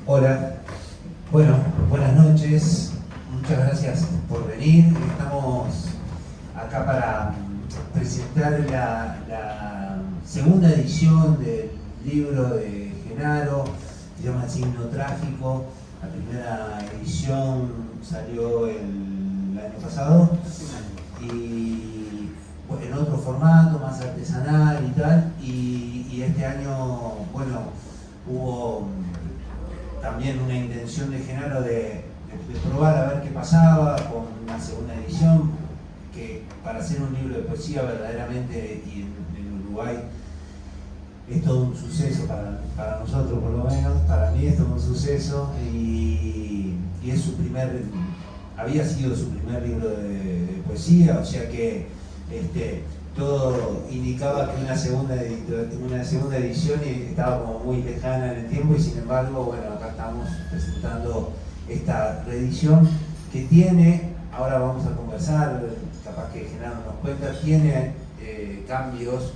Hola, bueno, buenas noches, muchas gracias por venir. Estamos acá para presentar la segunda edición del libro de Genaro, se llama El signo trágico. La primera edición salió el año pasado y bueno, en otro formato, más artesanal y tal, y este año, bueno, hubo también una intención de Genaro de probar a ver qué pasaba con una segunda edición, que para hacer un libro de poesía verdaderamente y en Uruguay es todo un suceso para nosotros, por lo menos, para mí es todo un suceso, y es había sido su primer libro de poesía, o sea que todo indicaba que una segunda edición estaba como muy lejana en el tiempo, y sin embargo, bueno, acá estamos presentando esta reedición que tiene, ahora vamos a conversar, capaz que Genaro nos cuenta, tiene cambios,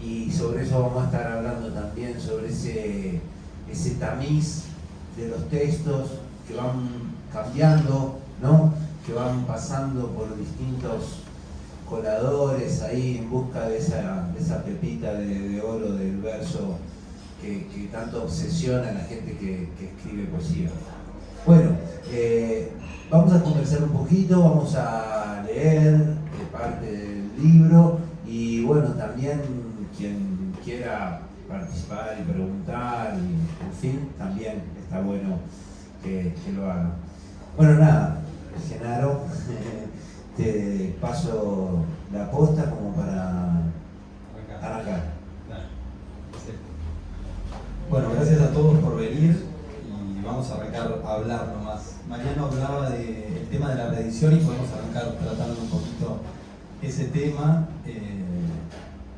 y sobre eso vamos a estar hablando también, sobre ese tamiz de los textos que van cambiando, ¿no? Que van pasando por distintos coladores ahí en busca de esa pepita de oro del verso que tanto obsesiona a la gente que escribe poesía. Bueno, vamos a conversar un poquito, vamos a leer parte del libro, y bueno, también quien quiera participar y preguntar, y en fin, también está bueno que lo haga. Bueno, nada, Genaro, te paso la posta como para arrancar. Bueno, gracias a todos por venir y vamos a arrancar a hablar nomás. Mariano hablaba del tema de la reedición y podemos arrancar tratando un poquito ese tema.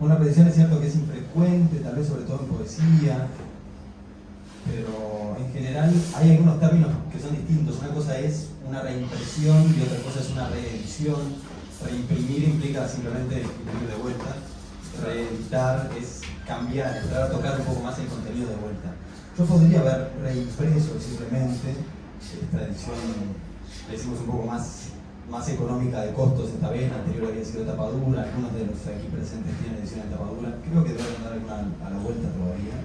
Una reedición es cierto que es infrecuente, tal vez sobre todo en poesía, pero en general hay algunos términos que son distintos. Una cosa es una reimpresión y otra cosa es una reedición. Reimprimir implica simplemente imprimir de vuelta. Reeditar es cambiar, entrar a tocar un poco más el contenido de vuelta. Yo podría haber reimpreso simplemente esta edición, le hicimos un poco más económica de costos esta vez, la anterior había sido tapadura, algunos de los aquí presentes tienen edición en tapadura, creo que deben dar alguna a la vuelta todavía,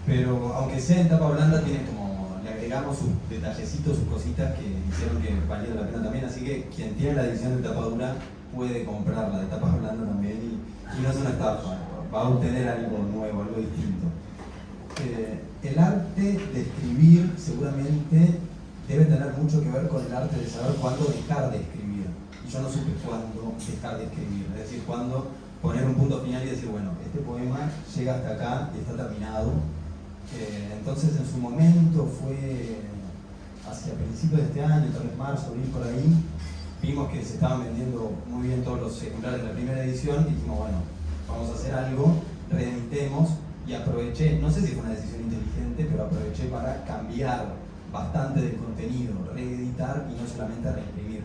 pero aunque sea en tapa blanda tiene como, le agregamos sus detallecitos, sus cositas que hicieron que valiera la pena también, así que quien tiene la edición de tapadura puede comprarla de tapa blanda también, y no es una estafa, va a obtener algo nuevo, algo distinto. El arte de escribir seguramente debe tener mucho que ver con el arte de saber cuándo dejar de escribir. Y yo no supe cuándo dejar de escribir, es decir, cuándo poner un punto final y decir, bueno, este poema llega hasta acá y está terminado. Entonces en su momento fue hacia principios de este año, tal vez marzo, abril, por ahí, vimos que se estaban vendiendo muy bien todos los ejemplares de la primera edición y dijimos, bueno, vamos a hacer algo, reeditemos, y aproveché, no sé si fue una decisión inteligente, pero aproveché para cambiar bastante del contenido, reeditar y no solamente reimprimir.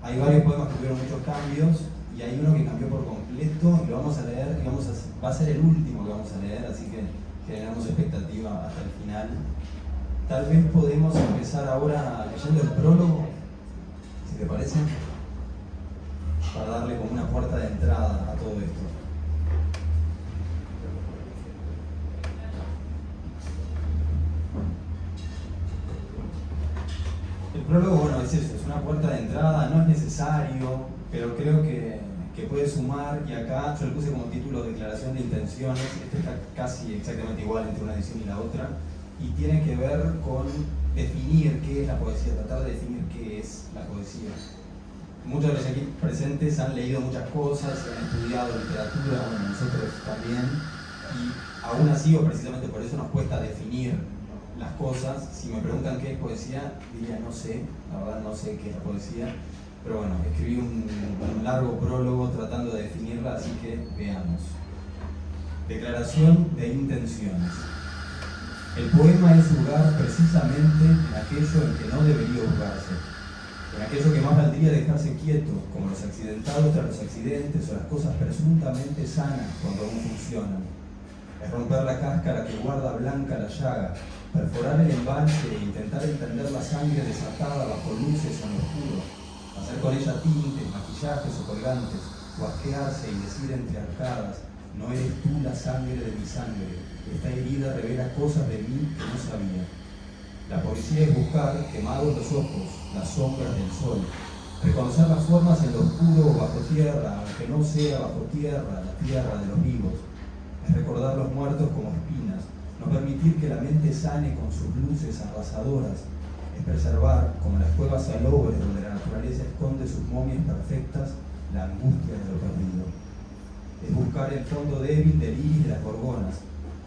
Hay varios poemas que tuvieron muchos cambios y hay uno que cambió por completo y lo vamos a leer, y va a ser el último que vamos a leer, así que generamos expectativa hasta el final. Tal vez podemos empezar ahora leyendo el prólogo, si te parece, para darle como una puerta de entrada a todo esto. El prólogo, bueno, es eso, es una puerta de entrada, no es necesario, pero creo que puede sumar, y acá yo le puse como título Declaración de Intenciones, este está casi exactamente igual entre una edición y la otra, y tiene que ver con definir qué es la poesía, tratar de definir qué es la poesía. Muchos de los aquí presentes han leído muchas cosas, han estudiado literatura, bueno, nosotros también, y aún así, o precisamente por eso nos cuesta definir las cosas. Si me preguntan qué es poesía, diría no sé, la verdad no sé qué es la poesía, pero bueno, escribí un largo prólogo tratando de definirla, así que veamos. Declaración de intenciones. El poema es hurgar precisamente en aquello en que no debería hurgarse, en aquello que más valdría dejarse quieto, como los accidentados tras los accidentes o las cosas presuntamente sanas cuando aún funcionan. es romper la cáscara que guarda blanca la llaga, perforar el embalse e intentar entender la sangre desatada bajo luces en lo oscuro, hacer con ella tintes, maquillajes o colgantes, o asquearse y decir entre arcadas: no eres tú la sangre de mi sangre, esta herida revela cosas de mí que no sabía. La poesía es buscar, quemados los ojos, las sombras del sol, reconocer las formas en lo oscuro o bajo tierra, aunque no sea bajo tierra, la tierra de los vivos. Es recordar los muertos como espinas, no permitir que la mente sane con sus luces arrasadoras. Es preservar, como las cuevas salobres donde la naturaleza esconde sus momias perfectas, la angustia de lo perdido. Es buscar el fondo débil del iris de las gorgonas.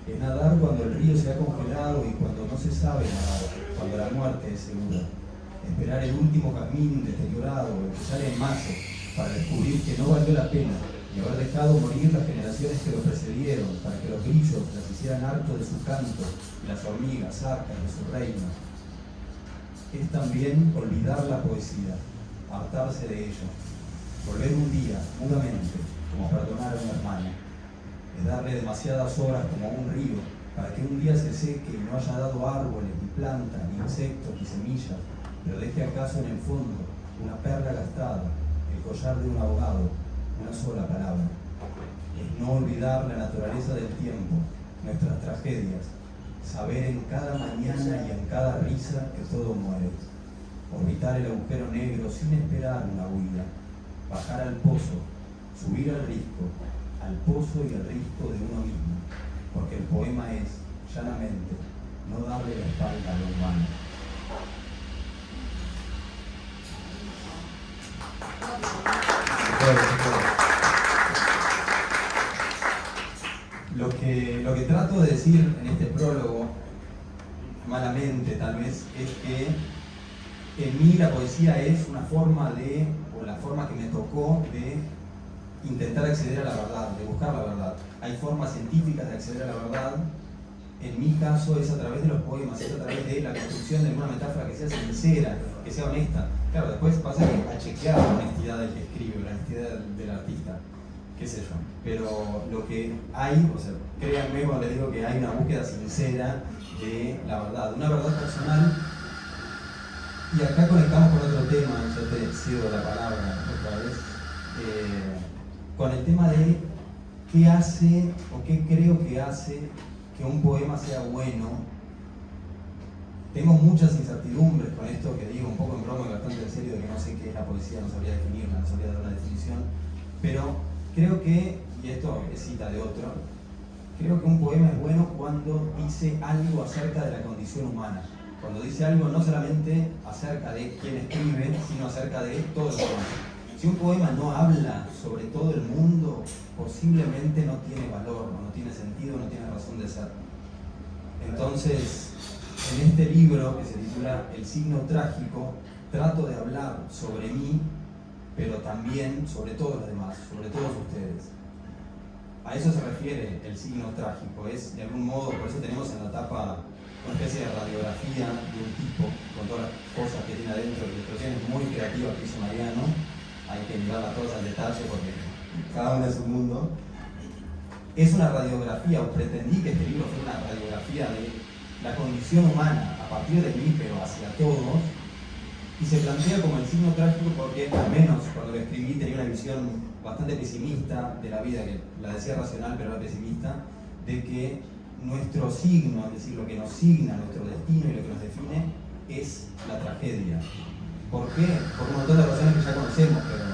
Es nadar cuando el río se ha congelado y cuando no se sabe nadar, cuando la muerte es segura. Esperar el último jazmín deteriorado, el que sale en mayo, para descubrir que no valió la pena y haber dejado morir las generaciones que lo precedieron, para que los grillos las hicieran harto de su canto y las hormigas hartas de su reino. Es también olvidar la poesía, hartarse de ello, volver un día, mudamente, como perdonar a un hermano. Es darle demasiadas horas como a un río, para que un día se seque y no haya dado árboles, ni plantas, ni insectos, ni semillas, pero deje acaso en el fondo una perla gastada, el collar de un ahogado, una sola palabra. Es no olvidar la naturaleza del tiempo, nuestras tragedias, saber en cada mañana y en cada risa que todo muere, orbitar el agujero negro sin esperar una huida, bajar al pozo, subir al risco, al pozo y al risco de uno mismo, porque el poema es, llanamente, no darle la espalda a lo humano. Lo que trato de decir en este prólogo, malamente tal vez, es que en mí la poesía es una forma de, o la forma que me tocó de intentar acceder a la verdad, de buscar la verdad. Hay formas científicas de acceder a la verdad. En mi caso es a través de los poemas, es a través de la construcción de una metáfora que sea sincera, que sea honesta. Claro, después pasa a chequear la honestidad del que escribe, la honestidad del artista, qué sé yo. Pero lo que hay, o sea, créanme cuando les digo que hay una búsqueda sincera de la verdad, una verdad personal. Y acá conectamos con otro tema, yo te cedo la palabra otra vez, con el tema de qué hace o qué creo que hace que un poema sea bueno. Tengo muchas incertidumbres con esto que digo, un poco en broma y bastante en serio, de que no sé qué es la poesía, no sabría definirla, no sabría dar una definición, pero creo que, y esto es cita de otro, creo que un poema es bueno cuando dice algo acerca de la condición humana, cuando dice algo no solamente acerca de quién escribe, sino acerca de todo el mundo. Si un poema no habla sobre todo el mundo, posiblemente no tiene valor, no tiene sentido, no tiene razón de ser. Entonces, en este libro que se titula El signo trágico, trato de hablar sobre mí, pero también sobre todos los demás, sobre todos ustedes. A eso se refiere el signo trágico, es de algún modo, por eso tenemos en la tapa una especie de radiografía de un tipo, con todas las cosas que tiene adentro, ilustraciones muy creativas que hizo Mariano. Hay que mirarlas todas al detalle porque cada una es un mundo. Es una radiografía, o pretendí que este libro fuera una radiografía de la condición humana a partir de mí, pero hacia todos, y se plantea como el signo trágico porque, al menos cuando lo escribí, tenía una visión bastante pesimista de la vida, que la decía racional, pero era pesimista, de que nuestro signo, es decir, lo que nos signa, nuestro destino y lo que nos define, es la tragedia. ¿Por qué? Por un montón de razones que ya conocemos, pero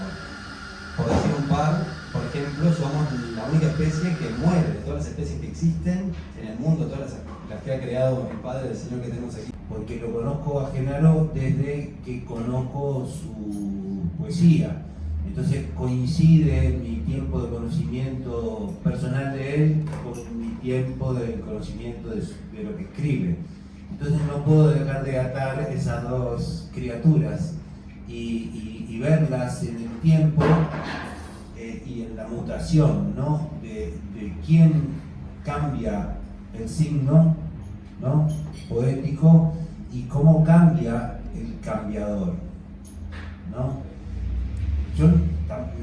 por decir un par, por ejemplo, somos la única especie que muere. De todas las especies que existen en el mundo, todas las que ha creado el Padre del Señor que tenemos aquí. Porque lo conozco a Genaro desde que conozco su poesía. Entonces coincide mi tiempo de conocimiento personal de él con mi tiempo de conocimiento de lo que escribe. Entonces no puedo dejar de atar esas dos criaturas y verlas en el tiempo y en la mutación, ¿no? de quién cambia el signo, ¿no? poético y cómo cambia el cambiador, ¿no? Yo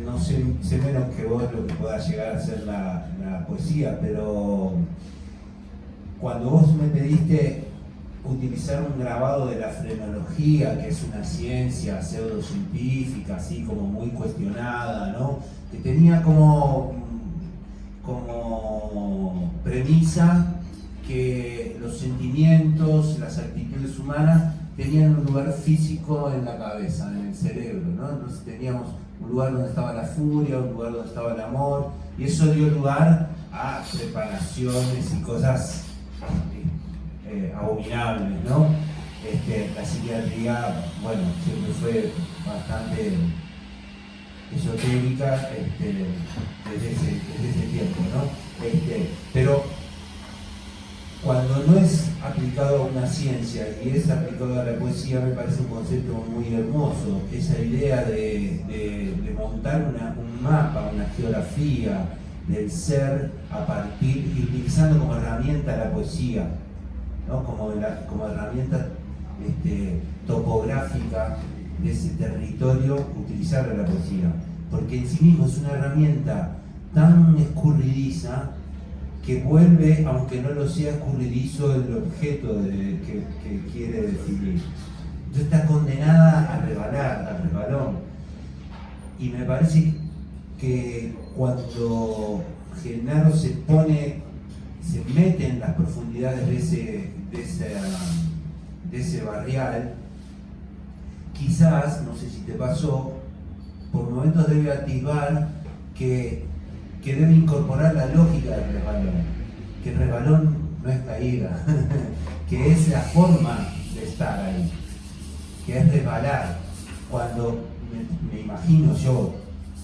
no sé menos que vos lo que pueda llegar a ser la poesía, pero cuando vos me pediste utilizar un grabado de la frenología, que es una ciencia pseudocientífica, así como muy cuestionada, ¿no? Que tenía como premisa que los sentimientos, las actitudes humanas tenían un lugar físico en la cabeza, en el cerebro, ¿no? Entonces teníamos un lugar donde estaba la furia, un lugar donde estaba el amor, y eso dio lugar a preparaciones y cosas abominables, ¿no? La psiquiatría, bueno, siempre fue bastante esotérica desde ese tiempo, ¿no? Pero cuando no es aplicado a una ciencia y es aplicado a la poesía, me parece un concepto muy hermoso. Esa idea de montar un mapa, una geografía del ser a partir, y utilizando como herramienta la poesía, ¿no? como herramienta topográfica de ese territorio, utilizar la poesía. Porque en sí mismo es una herramienta tan escurridiza que vuelve, aunque no lo sea escurridizo, el objeto que quiere definir. Entonces está condenada a rebalar, al rebalón. Y me parece que cuando Genaro se mete en las profundidades de ese barrial, quizás, no sé si te pasó, por momentos debe atisbar que debe incorporar la lógica del resbalón, que el resbalón no es caída, que es la forma de estar ahí, que es resbalar. Cuando me imagino yo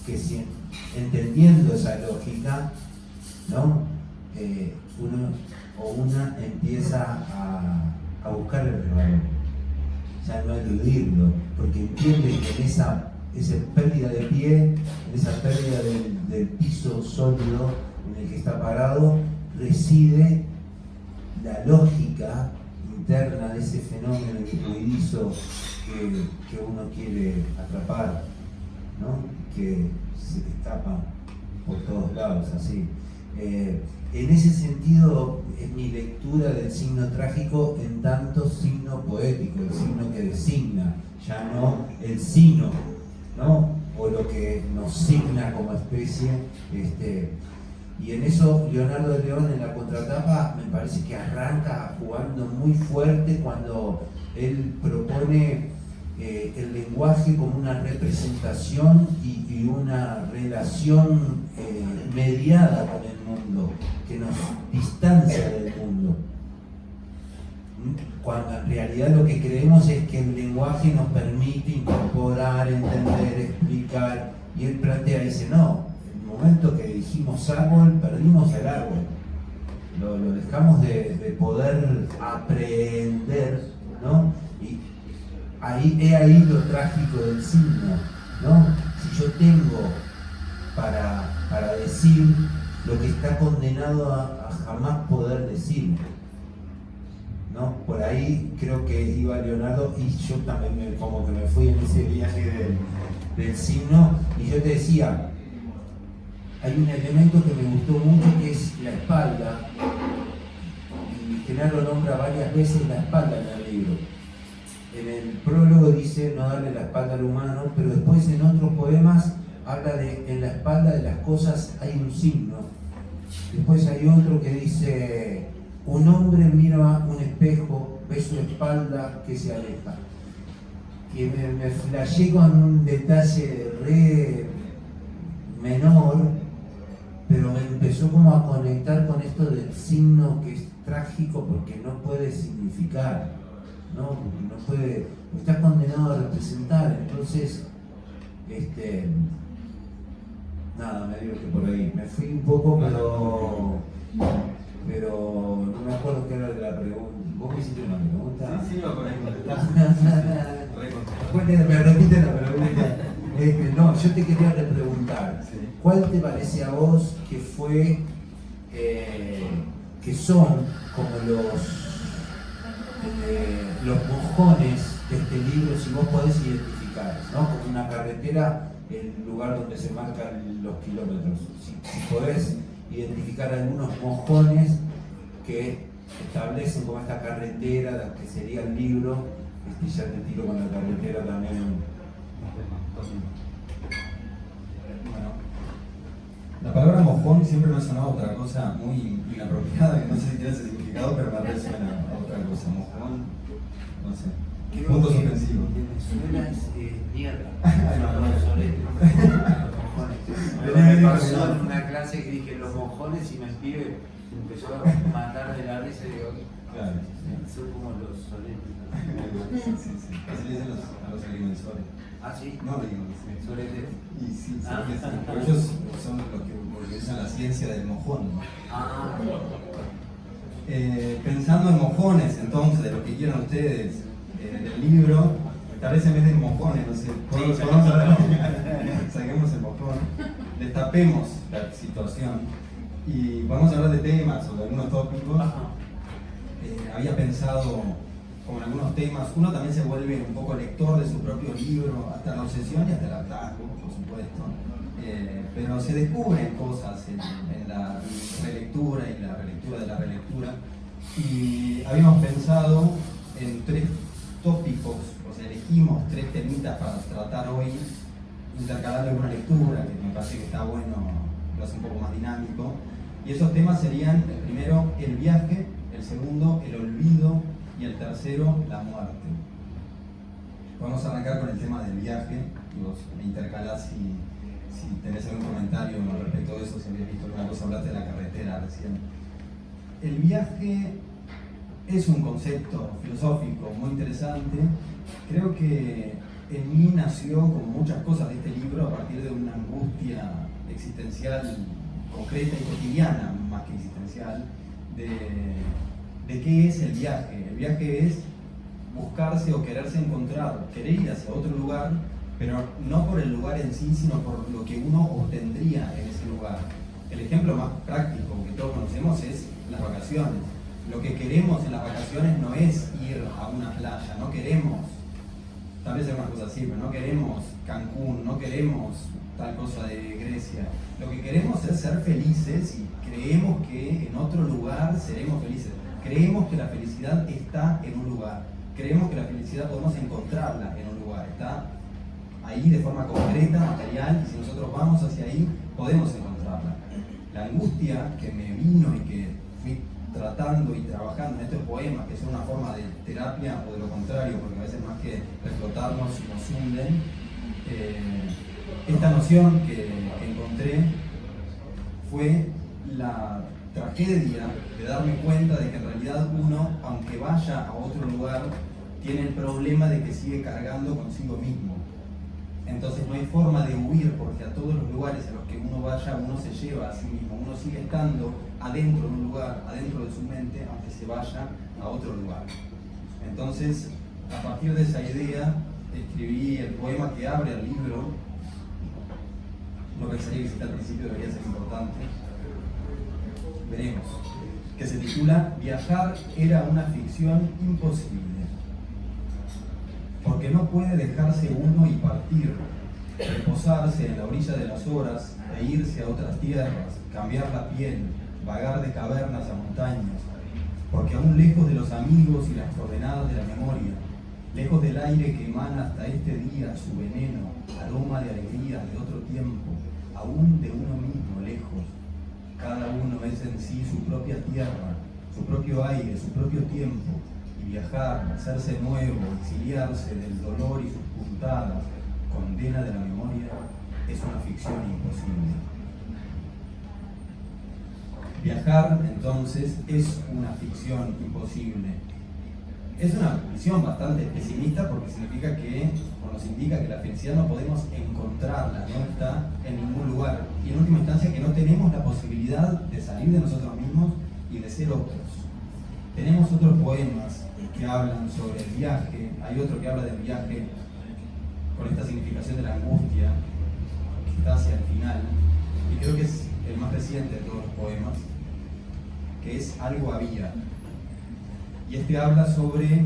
que si, entendiendo esa lógica, ¿no? Una empieza a buscar el resbalón, ya no eludirlo, porque entiende que en esa pérdida de pie, en esa pérdida del piso sólido en el que está parado, reside la lógica interna de ese fenómeno fluidizo que uno quiere atrapar, ¿no? Que se escapa por todos lados, así. En ese sentido, es mi lectura del signo trágico en tanto signo poético, el signo que designa, ya no el signo, ¿no? O lo que nos signa como especie. Y en eso Leonardo de León en la contratapa me parece que arranca jugando muy fuerte cuando él propone el lenguaje como una representación y una relación mediada con el mundo, que nos distancia del mundo. Cuando en realidad lo que creemos es que el lenguaje nos permite incorporar, entender, explicar, y él plantea, dice, no, en el momento que dijimos árbol, perdimos el árbol, lo dejamos de poder aprender, ¿no? Y ahí lo trágico del signo, ¿no? Si yo tengo para decir lo que está condenado a jamás poder decir, ¿no? Por ahí creo que iba Leonardo, y yo también como que me fui en ese viaje del signo, y yo te decía, hay un elemento que me gustó mucho, que es la espalda, y Genaro nombra varias veces la espalda en el libro. En el prólogo dice no darle la espalda al humano, pero después en otros poemas habla de en la espalda de las cosas hay un signo. Después hay otro que dice, un hombre mira un espejo, ve su espalda que se aleja. Y me flashé con un detalle re menor, pero me empezó como a conectar con esto del signo que es trágico porque no puede significar, ¿no? Porque no puede, está condenado a representar. Entonces, nada, me digo que por ahí me fui un poco, pero no me acuerdo qué era de la pregunta. ¿Vos me hiciste una pregunta? Sí, va por ahí me repite la pregunta. No, yo te quería repreguntar, ¿cuál te parece a vos que fue, que son como los mojones de este libro, si vos podés identificar, ¿no? Como una carretera el lugar donde se marcan los kilómetros. Si podés identificar algunos mojones que establecen como esta carretera, que sería el libro, ya te tiro con la carretera también. Bueno, la palabra mojón siempre me ha sonado otra cosa muy inapropiada, que no sé si tiene ese significado, pero me resuena a otra cosa. Mojón, no sé. Punto suspensivo. Venezuela es mierda. Ay, no, no. Me pasó en una clase que dije los mojones y me pibe empezó a matar de la risa y digo, claro. son como los soletes. Sí. Así le dicen a los agrimensores. ¿Ah, sí? No, digo, sí. Soletes. Y sí, porque ellos son los que utilizan la ciencia del mojón. Ah, pensando en mojones, entonces, de lo que quieran ustedes, en el libro, tal vez en vez de mojones, no sé, saquemos el mojón, destapemos la situación y vamos a hablar de temas o de algunos tópicos. Había pensado como en algunos temas, uno también se vuelve un poco lector de su propio libro, hasta la obsesión y hasta el hartazgo, por supuesto, pero se descubren cosas en la relectura y la relectura de la relectura, y habíamos pensado en 3 tópicos, o sea, elegimos 3 temitas para tratar hoy, intercalando alguna lectura, que me parece que está bueno, lo hace un poco más dinámico, y esos temas serían, el primero, el viaje, el segundo, el olvido, y el tercero, la muerte. Vamos a arrancar con el tema del viaje, y vos me intercalás si tenés algún comentario respecto de eso, si habías visto alguna cosa, hablaste de la carretera recién. El viaje es un concepto filosófico muy interesante. Creo que en mí nació, como muchas cosas de este libro, a partir de una angustia existencial concreta y cotidiana, más que existencial, de qué es el viaje. El viaje es buscarse o quererse encontrar, querer ir hacia otro lugar, pero no por el lugar en sí, sino por lo que uno obtendría en ese lugar. El ejemplo más práctico que todos conocemos es las vacaciones. Lo que queremos en las vacaciones no es ir a una playa, no queremos, tal vez algunas cosas así, pero no queremos Cancún, no queremos tal cosa de Grecia. Lo que queremos es ser felices y creemos que en otro lugar seremos felices. Creemos que la felicidad está en un lugar. Creemos que la felicidad podemos encontrarla en un lugar. Está ahí de forma concreta, material, y si nosotros vamos hacia ahí, podemos encontrarla. La angustia que me vino y que fui tratando y trabajando en estos poemas, que son una forma de terapia o de lo contrario, porque a veces más que explotarnos nos hunden, esta noción que encontré fue la tragedia de darme cuenta de que en realidad uno, aunque vaya a otro lugar, tiene el problema de que sigue cargando consigo mismo. Entonces no hay forma de huir, porque a todos los lugares a los que uno vaya, uno se lleva a sí mismo. Uno sigue estando adentro de un lugar, adentro de su mente, aunque se vaya a otro lugar. Entonces, a partir de esa idea, escribí el poema que abre el libro. No pensaría que si está al principio debería ser importante. Veremos. Que se titula Viajar era una ficción imposible. Porque no puede dejarse uno y partir, reposarse en la orilla de las horas e irse a otras tierras, cambiar la piel, vagar de cavernas a montañas, porque aún lejos de los amigos y las coordenadas de la memoria, lejos del aire que emana hasta este día su veneno, aroma de alegría de otro tiempo, aún de uno mismo lejos, cada uno es en sí su propia tierra, su propio aire, su propio tiempo. Viajar, hacerse nuevo, exiliarse del dolor y sus puntadas, condena de la memoria, es una ficción imposible. Viajar, entonces, es una ficción imposible. Es una visión bastante pesimista porque significa que, o nos indica que la felicidad no podemos encontrarla, no está en ningún lugar. Y en última instancia que no tenemos la posibilidad de salir de nosotros mismos y de ser otros. Tenemos otros poemas que hablan sobre el viaje, hay otro que habla del viaje con esta significación de la angustia, que está hacia el final, y creo que es el más reciente de todos los poemas, que es Algo había. Y este habla sobre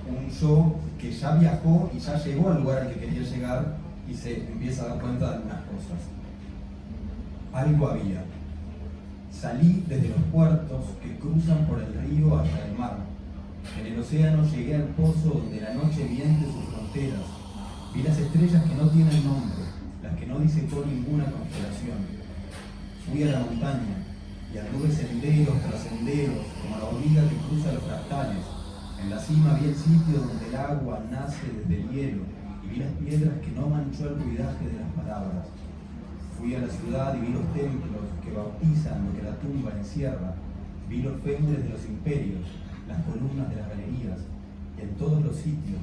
un yo que ya viajó y ya llegó al lugar al que quería llegar, y se empieza a dar cuenta de algunas cosas. Algo había. Salí desde los puertos que cruzan por el río hasta el mar. En el océano llegué al pozo donde la noche miente sus fronteras. Vi las estrellas que no tienen nombre, las que no disecó ninguna constelación. Fui a la montaña y anduve senderos tras senderos, como la hormiga que cruza los fractales. En la cima vi el sitio donde el agua nace desde el hielo y vi las piedras que no manchó el ruidaje de las palabras. Fui a la ciudad y vi los templos que bautizan lo que la tumba encierra. Vi los fémures de los imperios, las columnas de las galerías, y en todos los sitios,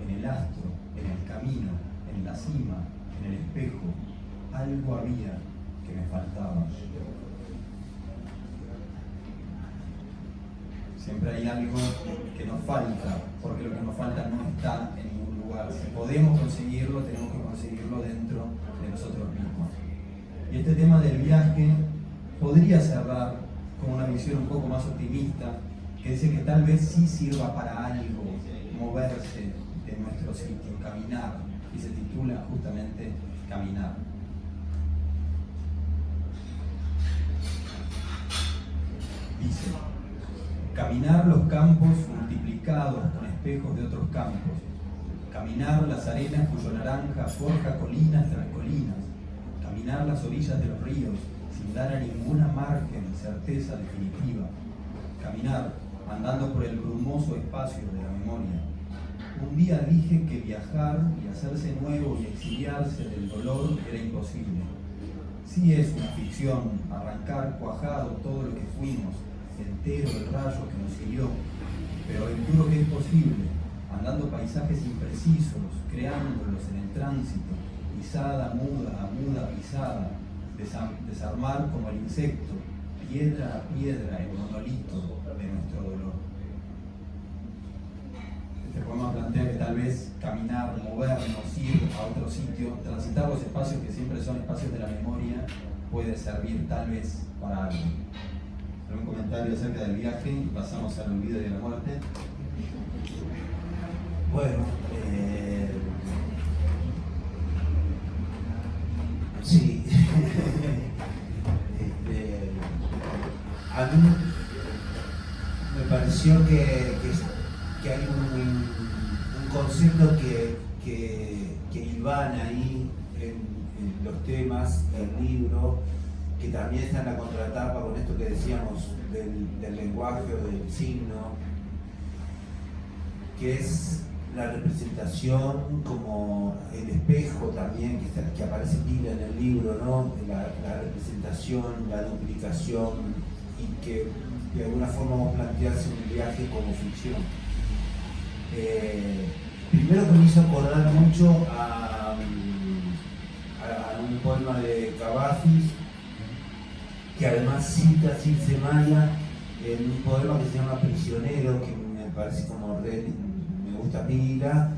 en el astro, en el camino, en la cima, en el espejo, algo había que me faltaba. Siempre hay algo que nos falta, porque lo que nos falta no está en ningún lugar. Si podemos conseguirlo, tenemos que conseguirlo dentro de nosotros mismos. Y este tema del viaje podría cerrar con una visión un poco más optimista, que dice que tal vez sí sirva para algo moverse de nuestro sitio, caminar, y se titula justamente Caminar. Dice: caminar los campos multiplicados con espejos de otros campos, caminar las arenas cuyo naranja forja colinas tras colinas, caminar las orillas de los ríos sin dar a ninguna margen certeza definitiva, caminar andando por el brumoso espacio de la memoria. Un día dije que viajar y hacerse nuevo y exiliarse del dolor era imposible. Sí es una ficción arrancar cuajado todo lo que fuimos, entero el rayo que nos hirió, pero aventuro que es posible, andando paisajes imprecisos, creándolos en el tránsito, pisada muda a muda pisada, desarmar como el insecto, piedra a piedra el monolito de nuestro dolor. Este poema plantea que tal vez caminar, movernos, ir a otro sitio, transitar los espacios que siempre son espacios de la memoria, puede servir tal vez para algo. Un comentario acerca del viaje y pasamos al olvido y a la muerte. Bueno, sí. A mí me pareció que hay un concepto que hilvana ahí en los temas del libro, que también está en la contratapa con esto que decíamos del lenguaje o del signo, que es la representación como el espejo también, que aparece pila en el libro, ¿no? La representación, la duplicación, y que de alguna forma vamos a plantearse un viaje como ficción. Primero que me hizo acordar mucho a un poema de Cavafis, que además cita Circe Maya en un poema que se llama Prisionero, que me parece como me gusta pila.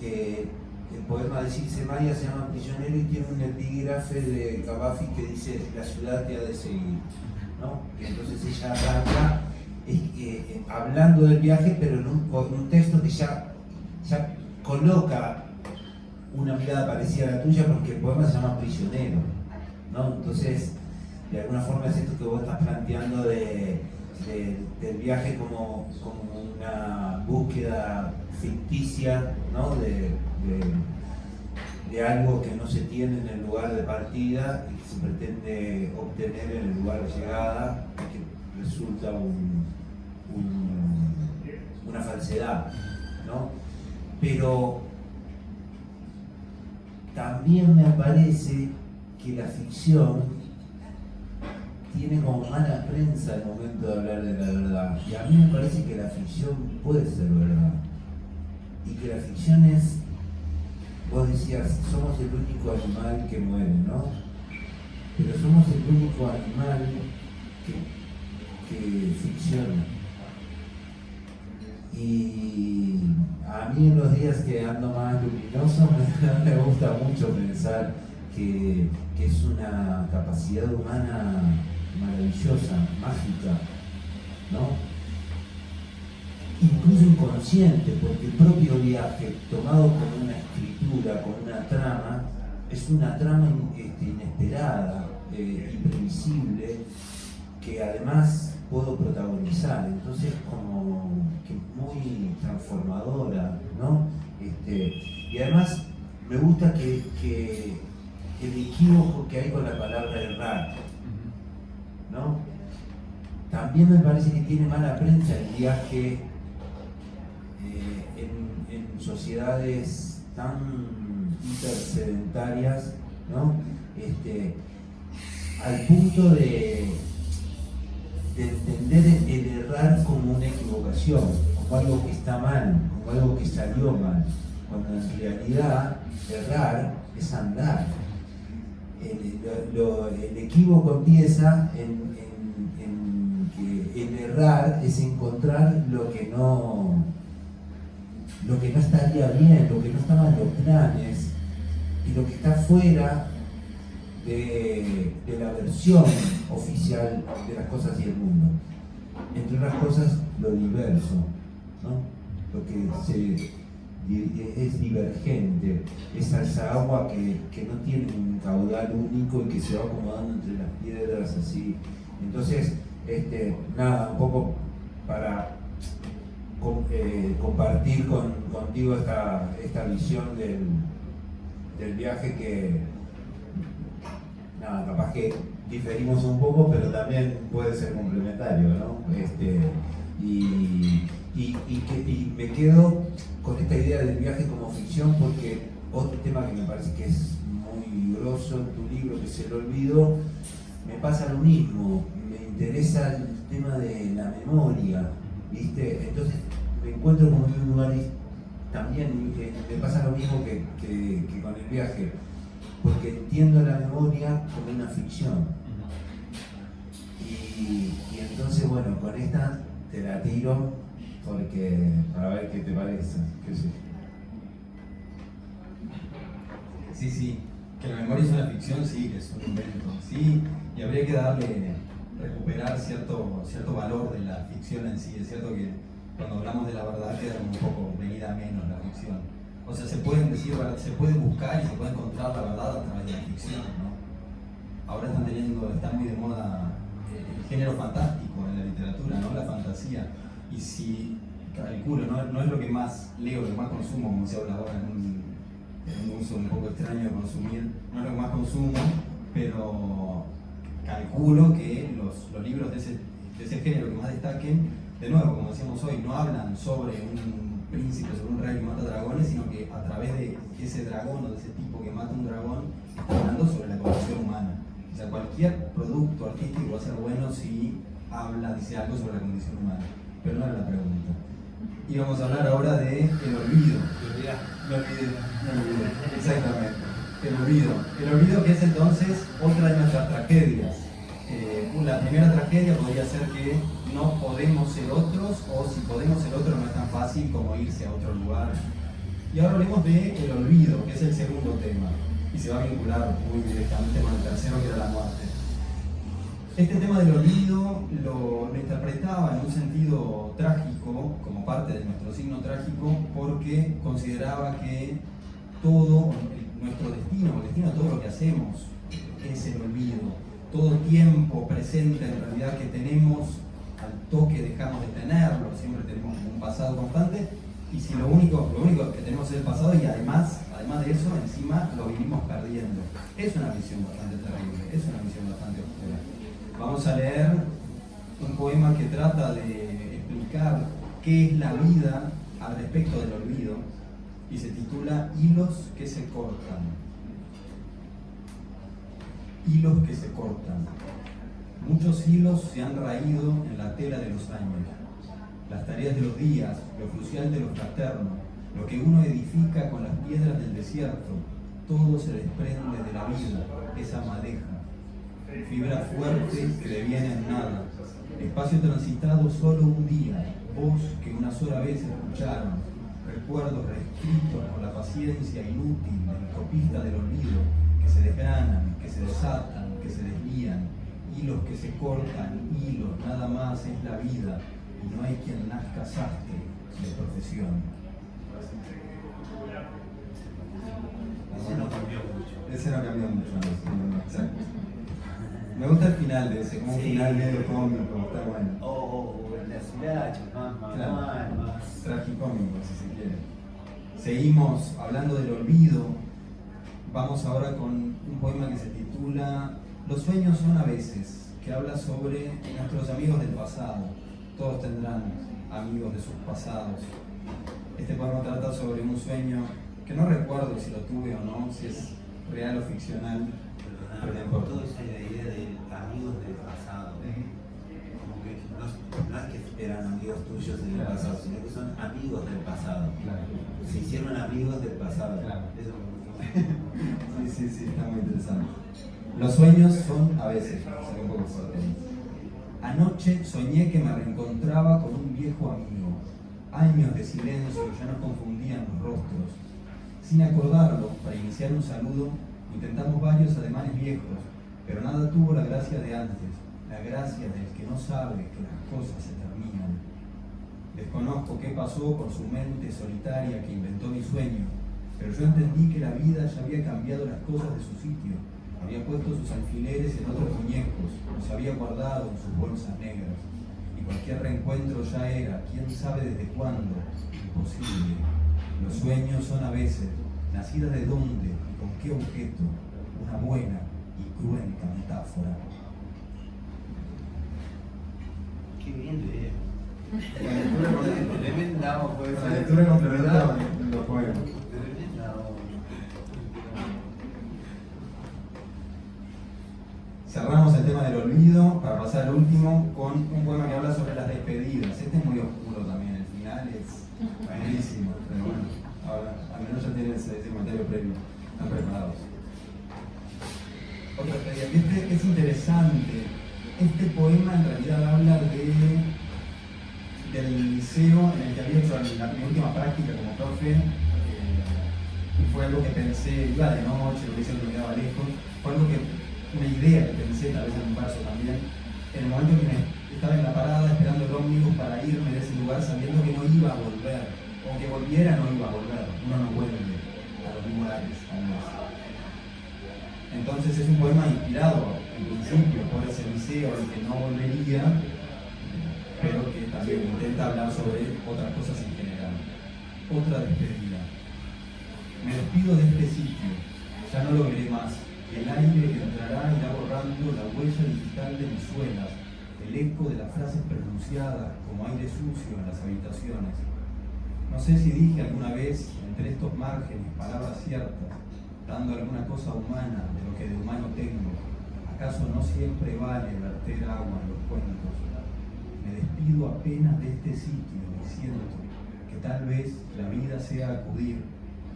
El poema de Circe Maya se llama Prisionero y tiene un epígrafe de Cavafis que dice: la ciudad te ha de seguir, ¿no? Y entonces ella arranca hablando del viaje, pero en un texto que ya coloca una mirada parecida a la tuya, porque el poema se llama Prisionero, ¿no? Entonces, de alguna forma es esto que vos estás planteando del viaje como una búsqueda ficticia, ¿no? de algo que no se tiene en el lugar de partida y que se pretende obtener en el lugar de llegada, y que resulta una falsedad, ¿no? Pero también me parece que la ficción tiene como mala prensa al momento de hablar de la verdad, y a mí me parece que la ficción puede ser verdad, y que la ficción es, vos decías, somos el único animal que muere, ¿no? Pero somos el único animal que ficciona. Y a mí en los días que ando más luminoso me gusta mucho pensar que es una capacidad humana maravillosa, mágica, ¿no? incluso inconsciente, porque el propio viaje, tomado como una escritura, como una trama, es una trama inesperada, imprevisible, que además puedo protagonizar, entonces como que muy transformadora, ¿no? Y además me gusta que el equívoco que hay con la palabra errar, ¿no? También me parece que tiene mala prensa el viaje en sociedades tan hipersedentarias, ¿no? Al punto de entender el errar como una equivocación, como algo que está mal, como algo que salió mal, cuando en realidad errar es andar. El equívoco empieza en que el errar es encontrar lo que no estaría bien, lo que no estaba en los planes y lo que está fuera de la versión oficial de las cosas y el mundo. Entre otras cosas, lo diverso, ¿no? Lo que es divergente, es alza agua que no tiene un caudal único y que se va acomodando entre las piedras así. Entonces, nada, un poco para compartir contigo esta visión del viaje que, nada, capaz que diferimos un poco, pero también puede ser complementario, ¿no? Y me quedo con esta idea del viaje como ficción porque otro tema que me parece que es muy grosso en tu libro, que es el olvido, me pasa lo mismo, me interesa el tema de la memoria, ¿viste? Entonces me encuentro como en un lugar también me pasa lo mismo que con el viaje, porque entiendo la memoria como una ficción. Y entonces, bueno, con esta te la tiro porque para ver qué te parece. ¿Qué sé? Sí, que la memoria es una ficción, sí, que es un invento, sí, y habría que recuperar cierto valor de la ficción en sí. Es cierto que cuando hablamos de la verdad queda un poco venida a menos la ficción. O sea, se puede buscar y se puede encontrar la verdad a través de la ficción, ¿no? Ahora está muy de moda el género fantástico en la literatura, ¿no? La fantasía. Y si calculo, no es lo que más leo, lo que más consumo, como se habla ahora en un uso un poco extraño de consumir, no es lo que más consumo, pero calculo que los libros de ese género que más destaquen, de nuevo, como decíamos hoy, no hablan sobre un príncipe, sobre un rey que mata dragones, sino que a través de ese dragón o de ese tipo que mata un dragón, está hablando sobre la condición humana. O sea, cualquier producto artístico va a ser bueno si dice algo sobre la condición humana. Pero no era la pregunta. Y vamos a hablar ahora de el olvido. Me olvidé. Exactamente. El olvido que es entonces otra de nuestras tragedias. La primera tragedia podría ser que no podemos ser otros, o si podemos ser otros no es tan fácil como irse a otro lugar. Y ahora hablemos de el olvido, que es el segundo tema, y se va a vincular muy directamente con el tercero, que era la muerte. Este tema del olvido lo interpretaba en un sentido trágico, como parte de nuestro signo trágico, porque consideraba que todo nuestro destino, el destino de todo lo que hacemos, es el olvido. Todo tiempo presente en realidad que tenemos, al toque dejamos de tenerlo, siempre tenemos un pasado constante, y si lo único que tenemos es el pasado, y además de eso, encima lo vivimos perdiendo. Es una visión bastante terrible, es una visión bastante oscura. Vamos a leer un poema que trata de explicar qué es la vida al respecto del olvido, y se titula Hilos que se cortan. Hilos que se cortan. Muchos hilos se han raído en la tela de los años. Las tareas de los días, lo crucial de lo fraterno, lo que uno edifica con las piedras del desierto, todo se desprende de la vida, esa madeja. Fibra fuerte que deviene en nada. Espacio transitado solo un día, voz que una sola vez escucharon. Recuerdos reescritos por la paciencia inútil del copista del olvido, que se desgranan, que se desatan, que se deslían, hilos que se cortan, hilos, nada más es la vida, y no hay quien nazca sastre, de profesión. Ese no cambió mucho. Ese no cambió mucho, no, exacto. Me gusta el final de ese, como un final medio cómico, está bueno. El de Azulacho, más tragicómico, si se quiere. Seguimos hablando del olvido. Vamos ahora con un poema que se titula Los sueños son a veces, que habla sobre nuestros amigos del pasado. Todos tendrán amigos de sus pasados. Este poema trata sobre un sueño que no recuerdo si lo tuve o no, si es real o ficcional. Pero no importa. Todo esa idea de amigos del pasado. Como que no es que eran amigos tuyos en el pasado, sino que son amigos del pasado. Claro. Se hicieron amigos del pasado. Claro. Eso me gustó. Sí, está muy interesante. Los sueños son a veces, seré un poco fuerte. Anoche soñé que me reencontraba con un viejo amigo. Años de silencio ya nos confundían los rostros. Sin acordarlo, para iniciar un saludo, intentamos varios ademanes viejos, pero nada tuvo la gracia de antes, la gracia del que no sabe que las cosas se terminan. Desconozco qué pasó por su mente solitaria que inventó mi sueño, pero yo entendí que la vida ya había cambiado las cosas de su sitio, había puesto sus alfileres en otros muñecos, los había guardado en sus bolsas negras, y cualquier reencuentro ya era, quién sabe desde cuándo, imposible. Los sueños son a veces, nacidas de dónde y con qué objeto, una buena y cruenta metáfora. Qué bien leer. Tremenda poema. La lectura complementa los poemas. Cerramos el tema del olvido para pasar al último con un poema que habla sobre las despedidas. Este es muy oscuro también, el final es buenísimo, pero bueno, ahora al menos ya tienen ese comentario previo, están preparados. Otra despedida, es interesante. Este poema en realidad habla del liceo en el que había hecho mi última práctica como profe. Fue algo que pensé, iba de noche, lo hice que me quedaba lejos, fue algo una idea que pensé, tal vez en un verso también, en el momento que estaba en la parada esperando el ómnibus para irme de ese lugar sabiendo que no iba a volver, aunque volviera no iba a volver, uno no vuelve a los lugares tal vez. Entonces es un poema inspirado en principio por ese liceo al que no volvería, pero que también intenta hablar sobre otras cosas en general. Otra despedida. Me despido de este sitio, ya no lo veré más. El aire que entrará irá borrando la huella digital de mis suelas, el eco de las frases pronunciadas como aire sucio en las habitaciones. No sé si dije alguna vez entre estos márgenes palabras ciertas, dando alguna cosa humana de lo que de humano tengo. ¿Acaso no siempre vale verter agua en los cuentos? Me despido apenas de este sitio y siento que tal vez la vida sea acudir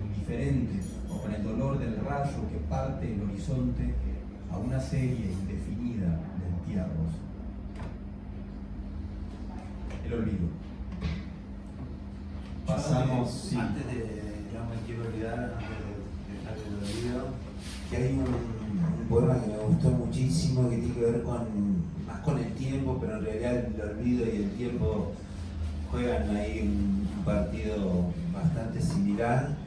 indiferentes o con el dolor del rayo que parte el horizonte a una serie indefinida de entierros. El olvido. Pasamos, sí. Antes no me quiero olvidar, antes de dejar el olvido, que hay un poema que me gustó muchísimo que tiene que ver más con el tiempo, pero en realidad el olvido y el tiempo juegan ahí un partido bastante similar.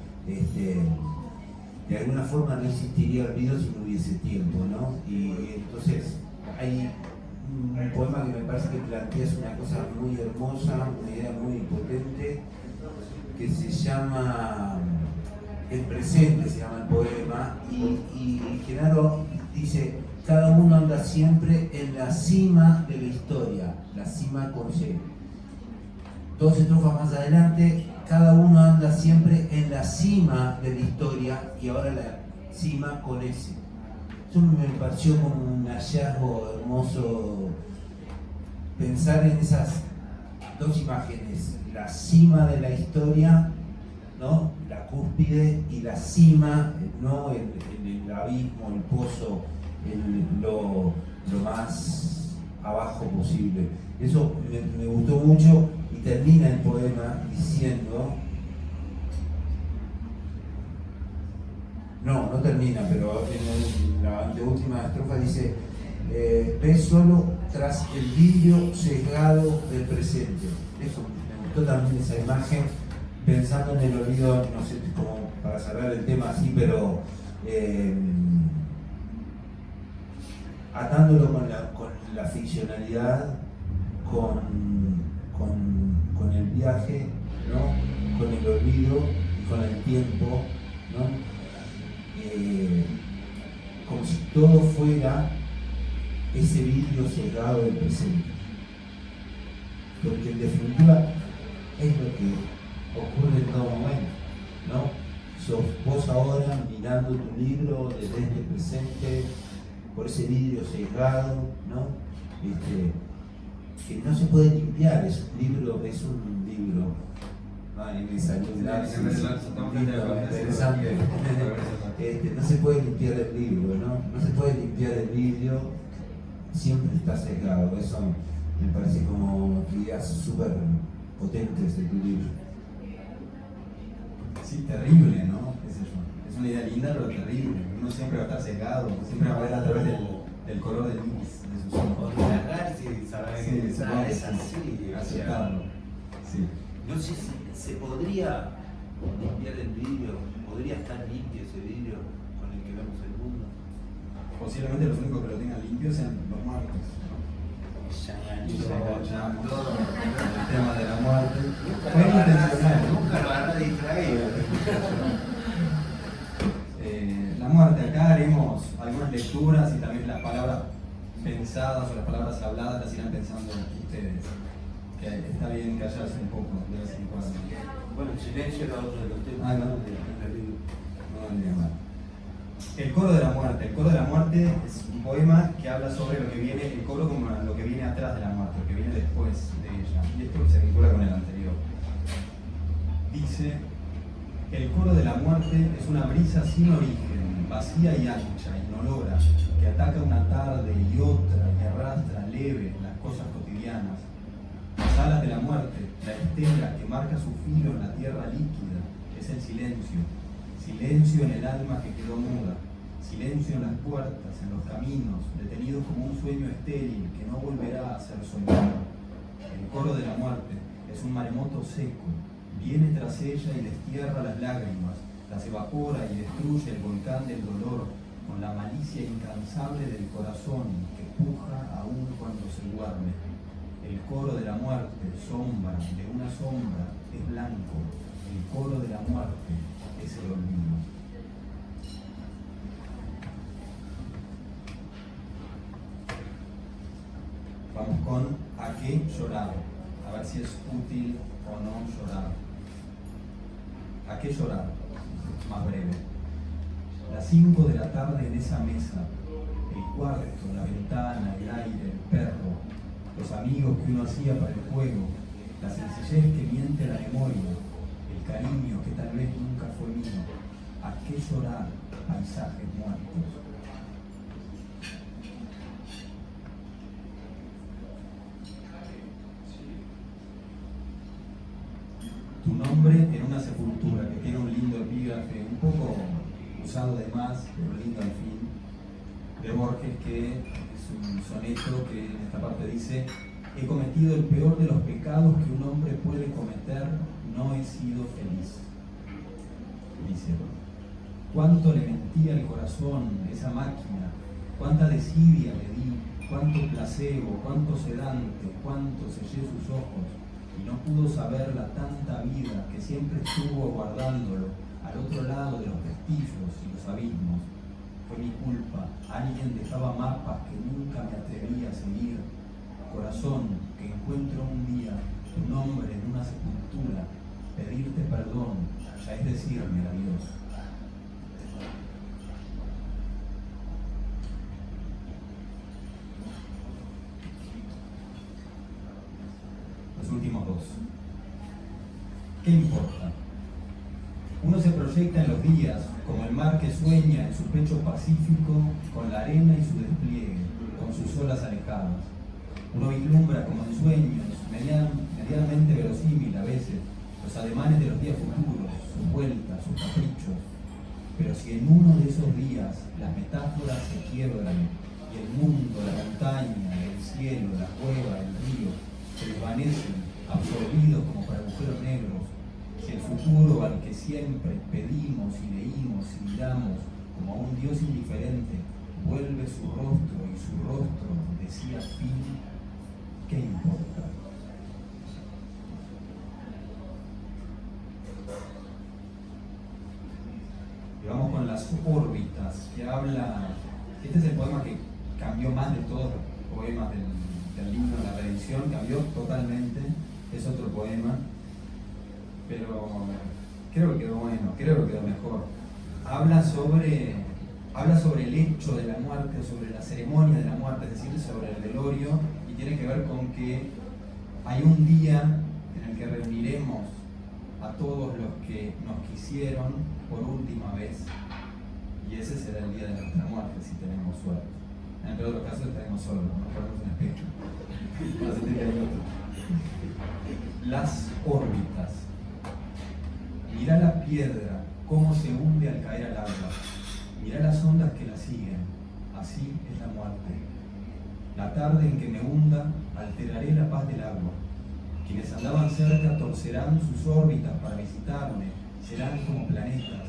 De alguna forma no existiría olvido si no hubiese tiempo, ¿no? Y entonces hay un poema que me parece que plantea una cosa muy hermosa, una idea muy potente, que se llama El presente, se llama el poema, y Genaro dice: cada uno anda siempre en la cima de la historia, la cima con Y. Dos estrofas más adelante, cada uno anda siempre en la cima de la historia, y ahora la cima con S. Eso me pareció como un hallazgo hermoso, pensar en esas dos imágenes, la cima de la historia, ¿no? La cúspide, y la cima, no el abismo, el pozo, lo más abajo posible. Eso me gustó mucho. Y termina el poema diciendo, no termina, pero en la anteúltima estrofa dice: ves solo tras el vidrio sesgado del presente. Eso me gustó también esa imagen, pensando en el olvido, no sé, como para cerrar el tema así, pero atándolo con la ficcionalidad, con el viaje, ¿no? Con el olvido y con el tiempo, ¿no? Como si todo fuera ese vidrio cerrado del presente. Porque en definitiva es lo que ocurre en todo momento, ¿no? Sos vos ahora mirando tu libro desde este presente, por ese vidrio cerrado, ¿no? Que no se puede limpiar, es un libro, me salió un lapsus, interesante. No se puede limpiar el libro, ¿no? No se puede limpiar el vidrio, siempre está cerrado. Eso me parece como ideas súper potentes de tu libro. Sí, terrible, ¿no? Es una idea linda, pero terrible. Uno siempre va a estar cegado, siempre va a ver a través del color del iris de sus ojos. O de agarrarse y saber que es así. Aceptarlo. Sí. No sé si se podría limpiar el vidrio, podría estar limpio ese vidrio con el que vemos el mundo. Posiblemente los únicos que lo tengan limpio sean los muertos. Ya todo el tema de la muerte. Nunca lo hará distraído. La muerte, acá haremos algunas lecturas y también las palabras pensadas o las palabras habladas las irán pensando ustedes. Que está bien callarse un poco de vez en cuando. Bueno, el silencio era otro de los temas. No vendría mal. El coro de la muerte. El coro de la muerte es un poema que habla sobre lo que viene, el coro como lo que viene atrás de la muerte, lo que viene después de ella. Y esto se vincula con el anterior. Dice: el coro de la muerte es una brisa sin origen, vacía y ancha, inolora, que ataca una tarde y otra y arrastra leve las cosas cotidianas. Las alas de la muerte, la estela que marca su filo en la tierra líquida, es el silencio. Silencio en el alma que quedó muda. Silencio en las puertas, en los caminos, detenidos como un sueño estéril que no volverá a ser soñado. El coro de la muerte es un maremoto seco. Viene tras ella y destierra las lágrimas, las evapora y destruye el volcán del dolor con la malicia incansable del corazón que puja aún cuando se duerme. El coro de la muerte, sombra de una sombra, es blanco. El coro de la muerte es el olvido. Vamos con ¿a qué llorar? A ver si es útil o no llorar. ¿A qué llorar? Más breve. Las 5 de la tarde en esa mesa, el cuarto, la ventana, el aire, el perro, los amigos que uno hacía para el juego, la sencillez que miente a la memoria, el cariño que tal vez nunca fue mío. ¿A qué llorar? Paisajes muertos. Tu nombre en una sepultura, que tiene un lindo epígrafe, un poco usado de más, pero lindo al fin, de Borges, que es un soneto que en esta parte dice: he cometido el peor de los pecados que un hombre puede cometer, no he sido feliz. Dice: cuánto le mentía al corazón esa máquina, cuánta desidia le di, cuánto placebo, cuánto sedante, cuánto sellé sus ojos, y no pudo saber la tanta vida que siempre estuvo guardándolo al otro lado de los vestigos y los abismos. Fue mi culpa, alguien dejaba mapas que nunca me atreví a seguir. Corazón, que encuentro un día tu nombre en una sepultura, pedirte perdón ya es decirme adiós. Los últimos dos. ¿Qué importa? Uno se proyecta en los días, como el mar que sueña en su pecho pacífico, con la arena y su despliegue, con sus olas alejadas. Uno vislumbra como en sueños, medianamente verosímil a veces, los ademanes de los días futuros, sus vueltas, sus caprichos. Pero si en uno de esos días las metáforas se quiebran y el mundo, la montaña, el cielo, la cueva, el río, se desvanecen absorbidos como por agujeros negros, si el futuro al que siempre pedimos y leímos y miramos como a un Dios indiferente vuelve su rostro y su rostro decía fin, ¿qué importa? Y vamos con las órbitas, que habla, este es el poema que cambió más de todos los poemas del libro La Redención, cambió totalmente, es otro poema, pero creo que quedó bueno, creo que quedó mejor. Habla sobre el hecho de la muerte, sobre la ceremonia de la muerte, es decir, sobre el velorio, y tiene que ver con que hay un día en el que reuniremos a todos los que nos quisieron por última vez, y ese será el día de nuestra muerte si tenemos suerte. En el peor de los casos estaremos solos, no ponemos un espejo. Así que hay otro. Las órbitas. Mirá la piedra, cómo se hunde al caer al agua. Mirá las ondas que la siguen. Así es la muerte. La tarde en que me hunda, alteraré la paz del agua. Quienes andaban cerca torcerán sus órbitas para visitarme, serán como planetas,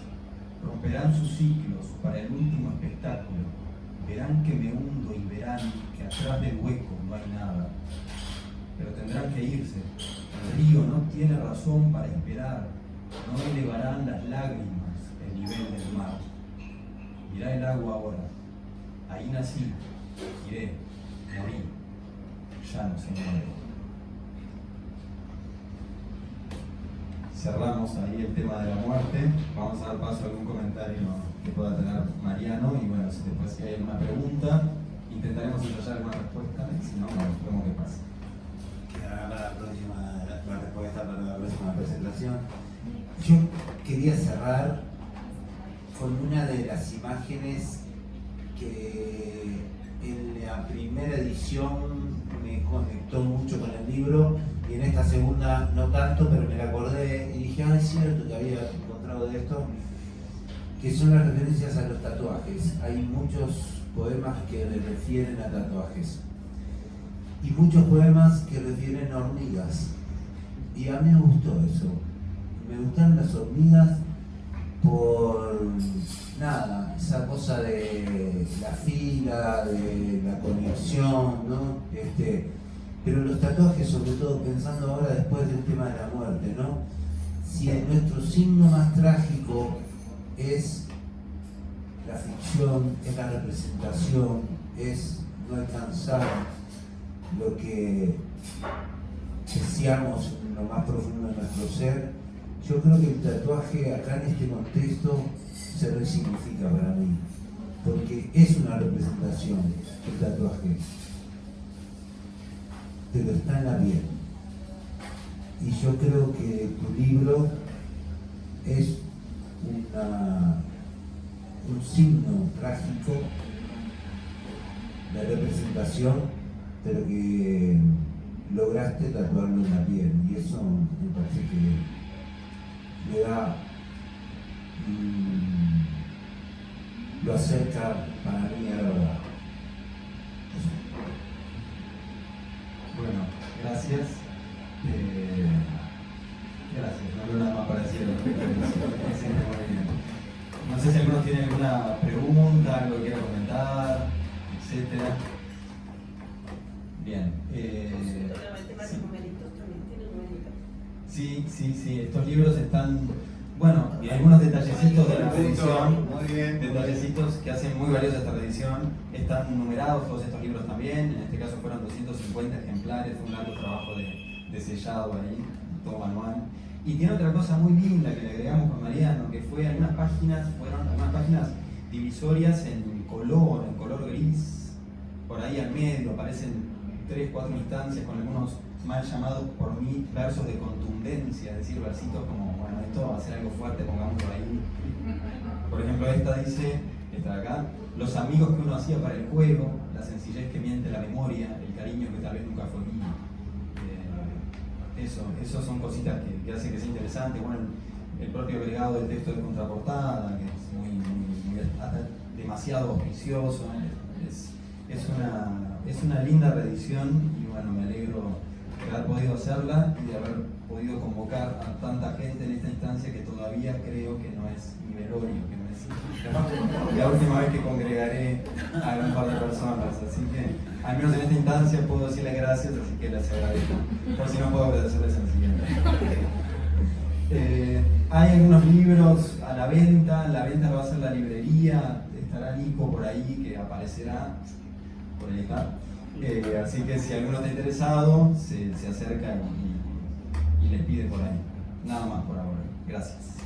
romperán sus ciclos para el último espectáculo. Verán que me hundo y verán que atrás del hueco no hay nada. Pero tendrán que irse. El río no tiene razón para esperar. No elevarán las lágrimas el nivel del mar. Mirá el agua ahora. Ahí nací, giré, morí. Ya no se muere. Cerramos ahí el tema de la muerte. Vamos a dar paso a algún comentario que pueda tener Mariano y bueno, después si hay alguna pregunta intentaremos ensayar alguna respuesta, si no, vemos qué pasa. Quedará para la respuesta para la próxima presentación. Yo quería cerrar con una de las imágenes que en la primera edición me conectó mucho con el libro y en esta segunda no tanto, pero me la acordé y dije, es cierto que había encontrado de esto, que son las referencias a los tatuajes. Hay muchos poemas que refieren a tatuajes y muchos poemas que refieren a hormigas, y a mí me gustó eso. Me gustan las hormigas por nada, esa cosa de la fila, de la conexión, ¿no? Pero los tatuajes, sobre todo pensando ahora después del tema de la muerte, ¿no? Si nuestro signo más trágico es la ficción, es la representación, es no alcanzar lo que deseamos en lo más profundo de nuestro ser, yo creo que el tatuaje acá en este contexto se resignifica para mí, porque es una representación el tatuaje, pero está en la piel. Y yo creo que tu libro es un signo trágico de representación, pero que lograste tatuarlo en la piel, y eso me parece que le da, lo acerca para mí a la verdad. Bueno, gracias. Gracias, no veo nada más para decir. No sé si alguno tiene alguna pregunta, algo que quiera comentar, etcétera. Bien. Sí, estos libros están, bueno, y algunos detallecitos de la reedición, detallecitos que hacen muy valiosa esta reedición, están numerados todos estos libros también, en este caso fueron 250 ejemplares, fue un largo trabajo de sellado ahí, todo manual. Y tiene otra cosa muy linda que le agregamos con Mariano, que fue algunas páginas divisorias en color gris, por ahí al medio aparecen 3-4 instancias con algunos mal llamados por mí versos de contundencia, es decir, versitos como, bueno, esto va a ser algo fuerte, pongámoslo ahí. Por ejemplo, esta dice, esta de acá, los amigos que uno hacía para el juego, la sencillez que miente la memoria, el cariño que tal vez nunca fue mío. Eso son cositas que hacen que sea interesante. Bueno, el propio agregado del texto de contraportada, que es muy hasta demasiado auspicioso, es una linda reedición y bueno, me alegro de haber podido hacerla y de haber podido convocar a tanta gente en esta instancia que todavía creo que no es mi velorio, que no es la última vez que congregaré a un par de personas. Así que, al menos en esta instancia, puedo decirles gracias, así que les agradezco. Por si no puedo agradecerles en el siguiente. Hay algunos libros a la venta lo va a hacer la librería, estará Nico por ahí que aparecerá, por ahí está. Así que si alguno está interesado, se acerca y les pide por ahí. Nada más por ahora. Gracias.